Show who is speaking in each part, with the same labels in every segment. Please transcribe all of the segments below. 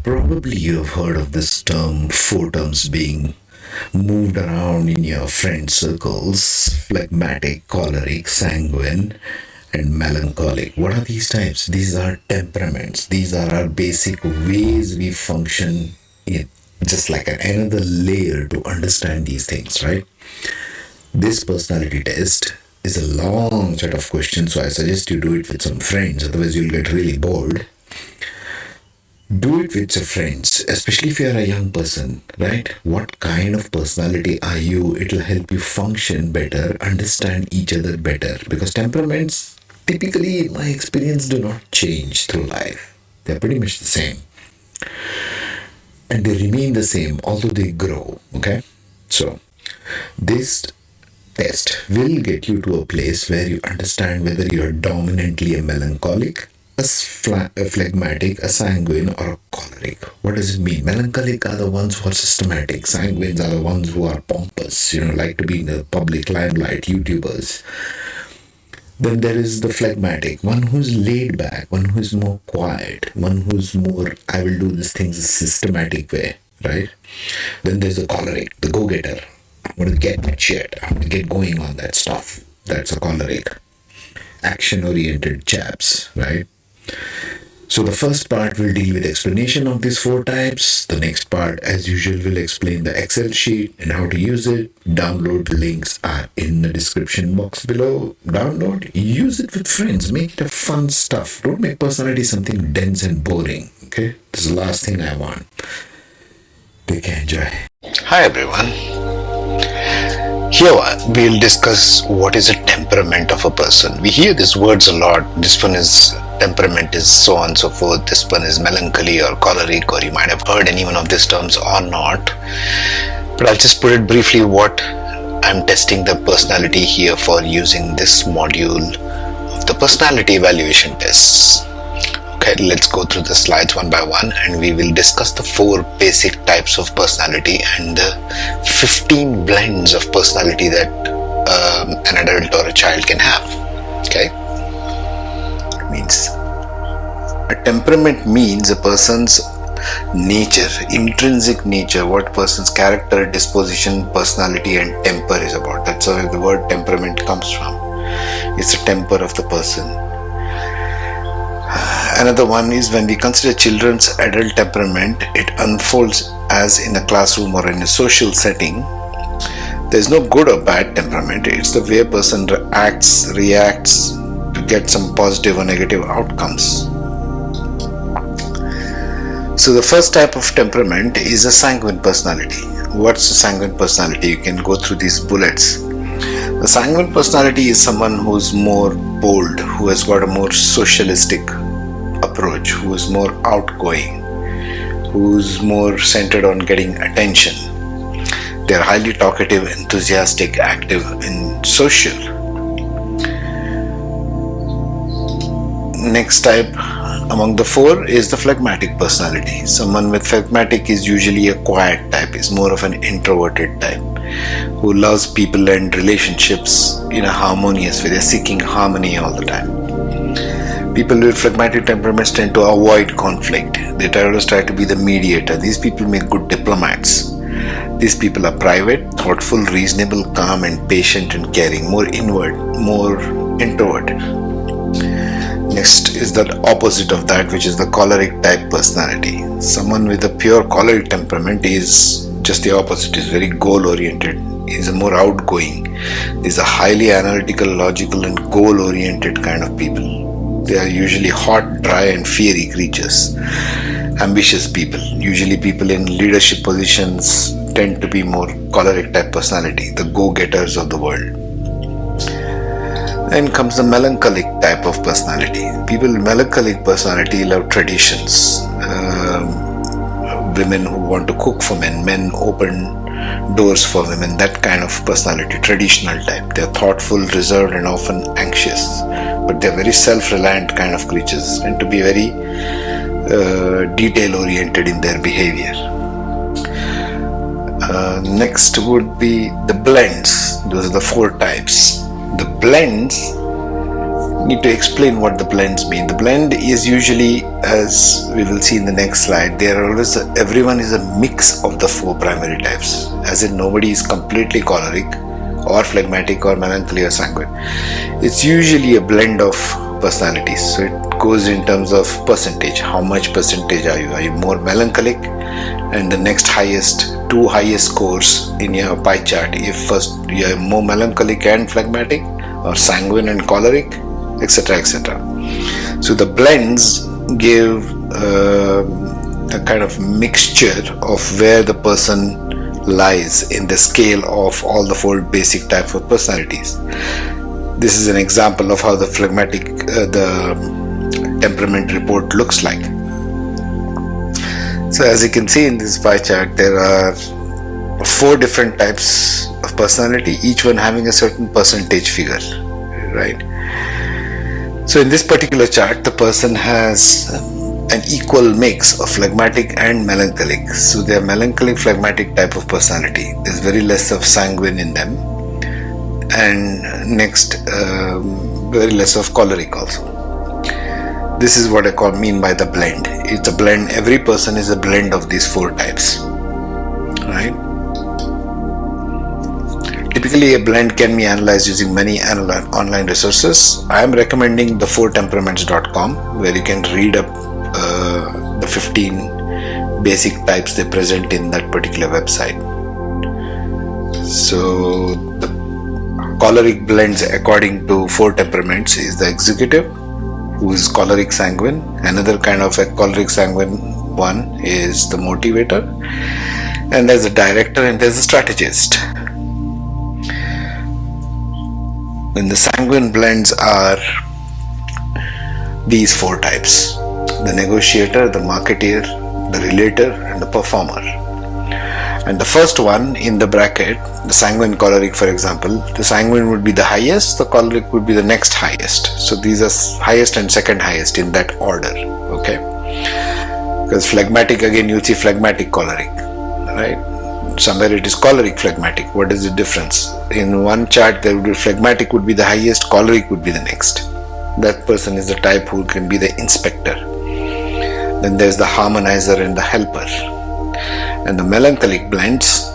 Speaker 1: Probably you have heard of this term, four terms being moved around in your friend circles: phlegmatic, choleric, sanguine, and melancholic. What are these types? These are temperaments. These are our basic ways we function in just like another layer to understand these things, right? This personality test is a long set of questions, so I suggest you do it with some friends, otherwise, you'll get really bored. Do it with your friends, especially if you're a young person, right? What kind of personality are you? It'll help you function better, understand each other better, because temperaments typically, in my experience, do not change through life. They're pretty much the same. And they remain the same, although they grow, okay? So, this test will get you to a place where you understand whether you're dominantly a melancholic, a phlegmatic, a sanguine, or a choleric. What does it mean? Melancholic are the ones who are systematic. Sanguines are the ones who are pompous, like to be in the public limelight, YouTubers. Then there is the phlegmatic, one who's laid back, one who's more quiet, one who's more, I will do these things a systematic way, right? Then there's the choleric, the go-getter. I'm going to get that shit. I'm going to get going on that stuff. That's a choleric. Action-oriented chaps, right? So the first part will deal with explanation of these four types. The next part, as usual, will explain the Excel sheet and how to use it. Download links are in the description box below. Download, use it with friends. Make it a fun stuff. Don't make personality something dense and boring. Okay? This is the last thing I want. Take care, enjoy.
Speaker 2: Hi everyone. Here we'll discuss what is a temperament of a person. We hear these words a lot. This one is temperament is so on and so forth. This one is melancholy or choleric, or you might have heard any one of these terms or not. But I'll just put it briefly what I'm testing the personality here for using this module of the personality evaluation tests. Okay, let's go through the slides one by one and we will discuss the four basic types of personality and the 15 blends of personality that an adult or a child can have. Okay, means a temperament means a person's nature, intrinsic nature, what person's character, disposition, personality and temper is about. That's where the word temperament comes from. It's the temper of the person. Another one is when we consider children's adult temperament, it unfolds as in a classroom or in a social setting. There's no good or bad temperament. It's the way a person reacts to get some positive or negative outcomes. So the first type of temperament is a sanguine personality. What's a sanguine personality? You can go through these bullets. The sanguine personality is someone who's more bold, who has got a more socialistic approach, who is more outgoing, who's more centered on getting attention. They're highly talkative, enthusiastic, active, and social. Next type among the four is the phlegmatic personality. Someone with phlegmatic is usually a quiet type, is more of an introverted type, who loves people and relationships in a harmonious way. They're seeking harmony all the time. People with phlegmatic temperaments tend to avoid conflict. They always try to be the mediator. These people make good diplomats. These people are private, thoughtful, reasonable, calm and patient and caring, more inward, more introverted. Next is the opposite of that, which is the choleric type personality. Someone with a pure choleric temperament is just the opposite, is very goal oriented, is a more outgoing. These are highly analytical, logical and goal oriented kind of people. They are usually hot, dry and fiery creatures. Ambitious people, usually people in leadership positions, tend to be more choleric type personality, the go-getters of the world. Then comes the melancholic type of personality. People with melancholic personality love traditions. Women who want to cook for men, men open doors for women, that kind of personality, traditional type. They're thoughtful, reserved and often anxious, but they're very self-reliant kind of creatures and to be very detail oriented in their behavior. Next would be the blends. Those are the four types. The blends need to explain what the blends mean. The blend is usually, as we will see in the next slide, everyone is a mix of the four primary types, as in nobody is completely choleric or phlegmatic or melancholy or sanguine. It's usually a blend of personalities, so it goes in terms of percentage. How much percentage are you? Are you more melancholic? And the next two highest scores in your pie chart, if first you are more melancholic and phlegmatic, or sanguine and choleric, etc., etc. So the blends give a kind of mixture of where the person lies in the scale of all the four basic types of personalities. This is an example of how the phlegmatic, the temperament report looks like. So as you can see in this pie chart, there are four different types of personality, each one having a certain percentage figure, right? So in this particular chart, the person has an equal mix of phlegmatic and melancholic. So they are melancholic phlegmatic type of personality. There's very less of sanguine in them, and next very less of choleric also. This is what I mean by the blend. It's a blend. Every person is a blend of these four types, right? Typically, a blend can be analyzed using many online resources. I am recommending the 4temperaments.com, where you can read up the 15 basic types they present in that particular website. So the choleric blends according to 4 temperaments is the executive, who is choleric sanguine. Another kind of a choleric sanguine one is the motivator, and there's a director and there's a strategist. And the sanguine blends are these four types: the negotiator, the marketeer, the relator, and the performer. And the first one in the bracket, the sanguine choleric, for example, the sanguine would be the highest, the choleric would be the next highest. So these are highest and second highest in that order, okay? Because phlegmatic, again, you'll see phlegmatic choleric, right? Somewhere it is choleric phlegmatic. What is the difference? In one chart, there would be phlegmatic would be the highest, choleric would be the next. That person is the type who can be the inspector. Then there's the harmonizer and the helper. And the melancholic blends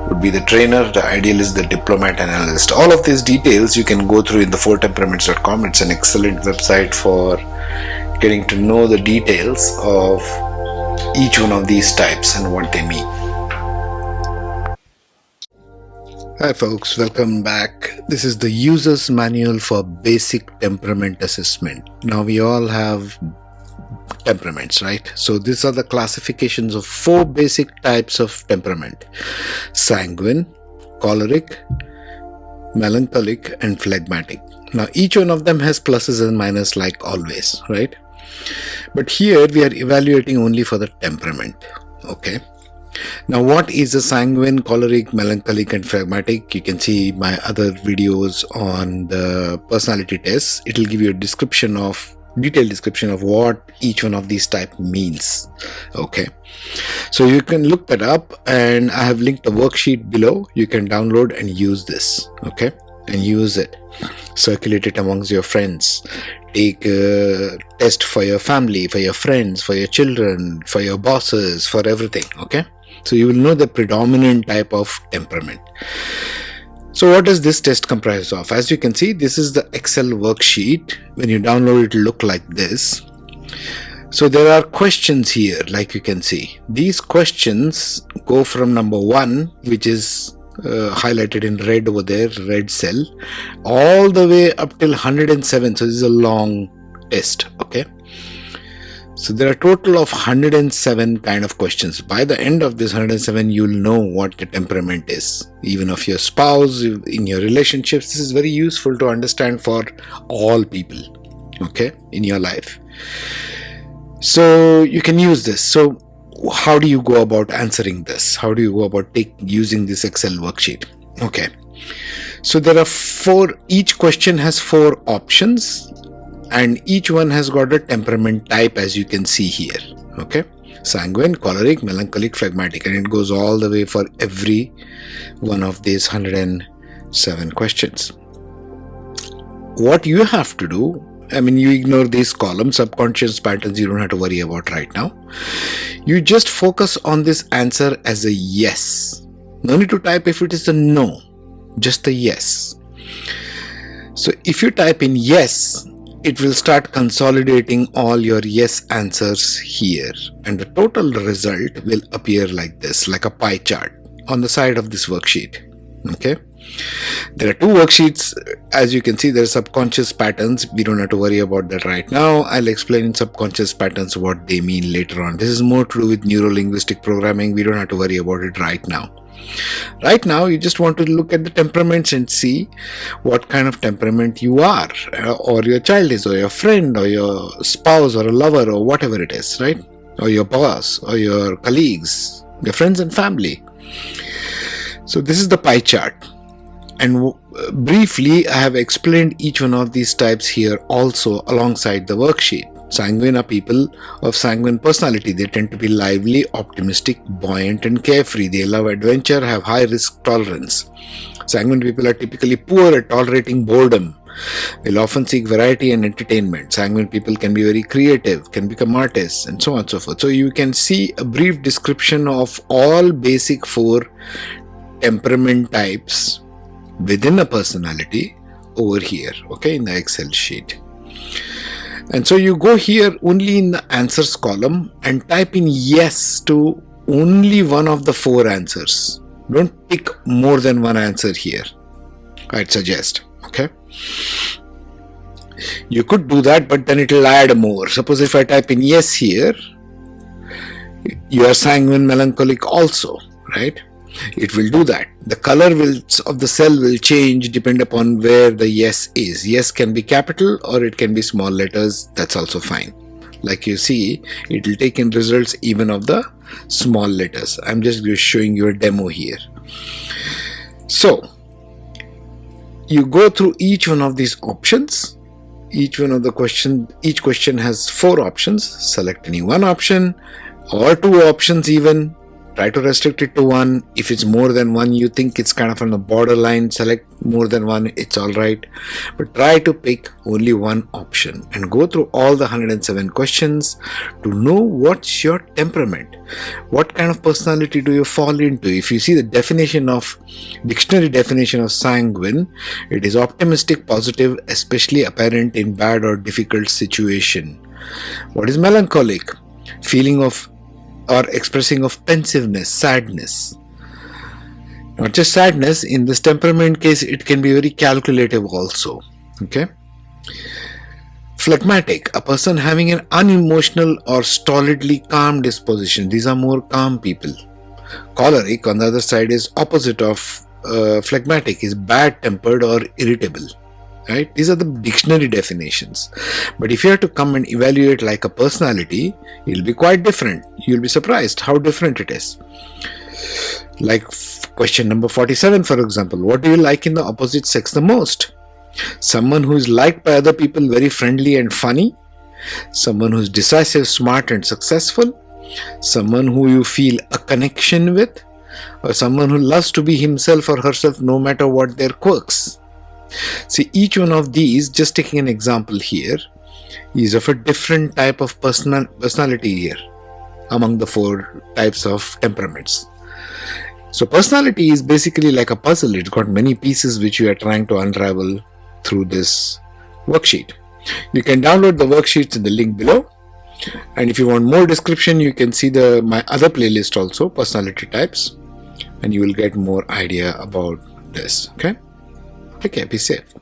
Speaker 2: would be the trainer, the idealist, the diplomat, and analyst. All of these details you can go through in the 4temperaments.com. It's an excellent website for getting to know the details of each one of these types and what they mean. Hi folks, welcome back. This is the user's manual for basic temperament assessment. Now we all have temperaments, right? So these are the classifications of 4 basic types of temperament: sanguine, choleric, melancholic, and phlegmatic. Now each one of them has pluses and minuses like always, right? But here we are evaluating only for the temperament, okay? Now what is a sanguine, choleric, melancholic, and phlegmatic? You can see my other videos on the personality tests. It will give you a detailed description of what each one of these type means, okay? So you can look that up, and I have linked a worksheet below. You can download and use this, okay? And use it, circulate it amongst your friends, take a test for your family, for your friends, for your children, for your bosses, for everything, okay? So you will know the predominant type of temperament. So what does this test comprise of? As you can see, this is the Excel worksheet. When you download it, will look like this. So there are questions here, like you can see. These questions go from number 1, which is highlighted in red over there, red cell, all the way up till 107. So this is a long test, okay? So there are a total of 107 kind of questions. By the end of this 107, you'll know what the temperament is. Even of your spouse, in your relationships, this is very useful to understand for all people, okay, in your life. So you can use this. So how do you go about answering this? How do you go about using this Excel worksheet? Okay. So there are each question has 4 options, and each one has got a temperament type, as you can see here, okay? Sanguine, choleric, melancholic, phlegmatic, and it goes all the way for every one of these 107 questions. What you have to do I mean, you ignore these columns, subconscious patterns you don't have to worry about right now. You just focus on this answer as a yes. No need to type if it is a no, just a yes. So if you type in yes, it will start consolidating all your yes answers here, and the total result will appear like this, like a pie chart on the side of this worksheet. Okay, there are two worksheets. As you can see, there are subconscious patterns. We don't have to worry about that right now. I'll explain in subconscious patterns what they mean later on. This is more to do with neuro-linguistic programming. We don't have to worry about it right now. Right now, you just want to look at the temperaments and see what kind of temperament you are, or your child is, or your friend, or your spouse, or a lover, or whatever it is, right? Or your boss, or your colleagues, your friends and family. So this is the pie chart. And briefly, I have explained each one of these types here also alongside the worksheet. Sanguine are people of sanguine personality. They tend to be lively, optimistic, buoyant, and carefree. They love adventure, have high risk tolerance. Sanguine people are typically poor at tolerating boredom. They'll often seek variety and entertainment. Sanguine people can be very creative, can become artists, and so on and so forth. So you can see a brief description of all basic 4 temperament types within a personality over here, okay, in the Excel sheet. And so you go here only in the answers column and type in yes to only one of the 4 answers. Don't pick more than one answer here, I'd suggest. Okay. You could do that, but then it will add more. Suppose if I type in yes here, you are sanguine melancholic also, right? It will do that. The color of the cell will change depending upon where the yes is. Yes can be capital or it can be small letters. That's also fine. Like you see, it will take in results even of the small letters. I'm just showing you a demo here. So you go through each one of these options. Each question has 4 options. Select any one option or 2 options even. Try to restrict it to 1. If it's more than 1, you think it's kind of on the borderline, select more than 1, it's alright. But try to pick only one option and go through all the 107 questions to know what's your temperament. What kind of personality do you fall into? If you see the dictionary definition of sanguine, it is optimistic, positive, especially apparent in bad or difficult situation. What is melancholic? Feeling of or expressing of pensiveness, sadness. Not just sadness, in this temperament case, it can be very calculative also. Okay. Phlegmatic, a person having an unemotional or stolidly calm disposition. These are more calm people. Choleric, on the other side, is opposite of phlegmatic, is bad-tempered or irritable. Right? These are the dictionary definitions. But if you have to come and evaluate like a personality, it'll be quite different. You'll be surprised how different it is. Like question number 47, for example. What do you like in the opposite sex the most? Someone who is liked by other people, very friendly and funny. Someone who is decisive, smart and successful. Someone who you feel a connection with. Or someone who loves to be himself or herself no matter what their quirks. See, each one of these, just taking an example here, is of a different type of personality here among the 4 types of temperaments. So personality is basically like a puzzle. It's got many pieces which you are trying to unravel through this worksheet. You can download the worksheets in the link below. And if you want more description, you can see my other playlist also, personality types, and you will get more idea about this. Okay? Take care, be safe.